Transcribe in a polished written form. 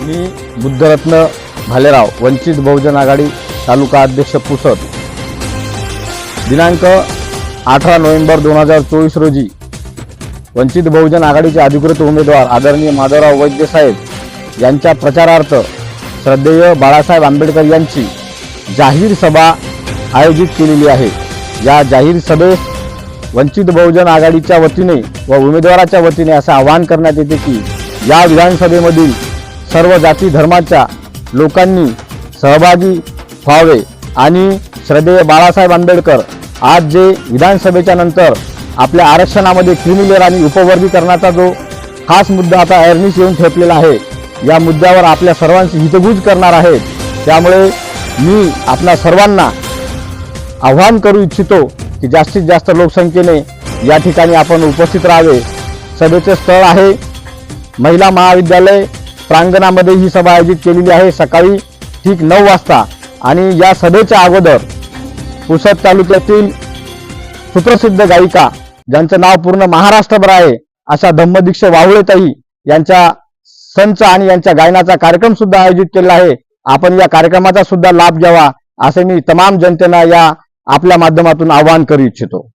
मी बुद्धरत्न भालेराव, वंचित बहुजन आघाडी तालुका अध्यक्ष पुसद, दिनांक 18 नोव्हेंबर 2024 रोजी वंचित बहुजन आघाडीचे अधिकृत उमेदवार आदरणीय माधवराव वैद्य साहेब यांच्या प्रचारार्थ श्रद्धेय बाळासाहेब आंबेडकर यांची जाहीर सभा आयोजित केलेली आहे। या जाहीर सभेस वंचित बहुजन आघाडीच्या वतीने व उमेदवाराच्या वतीने असं आवाहन करण्यात येते की या विधानसभेमधील सर्व जाती धर्माच्या लोकांनी सहभागी व्हावे आणि श्रद्धेय बाळासाहेब आंबेडकर आज जे विधानसभेच्या नंतर आपल्या आरक्षणामध्ये क्रिमिलेअर आणि उपवर्गीकरणाचा जो खास मुद्दा आता ऐरणीस येऊन ठेपलेला आहे, या मुद्द्यावर आपल्या सर्वांची हितगुज करणार आहेत। त्यामुळे मी आपल्या सर्वांना आवाहन करू इच्छितो की जास्तीत जास्त लोकसंख्येने या ठिकाणी आपण उपस्थित राहावे। सभेचे स्थळ आहे महिला महाविद्यालय प्रांगणामध्ये ही सभा आयोजित केलेली आहे सकाळी ठीक 9 वाजता। आणि या सभेच्या अगोदर पुसद तालुक्यातील सुप्रसिद्ध गायिका ज्यांचं नाव पूर्ण महाराष्ट्रभर आहे अशा धम्मदीक्ष वाहुळेताई यांच्या संच आणि यांच्या गायनाचा कार्यक्रम सुद्धा आयोजित केला आहे। आपण या कार्यक्रमाचा सुद्धा लाभ घ्यावा असे मी तमाम जनतेला या आपल्या माध्यमातून आवाहन करू इच्छितो।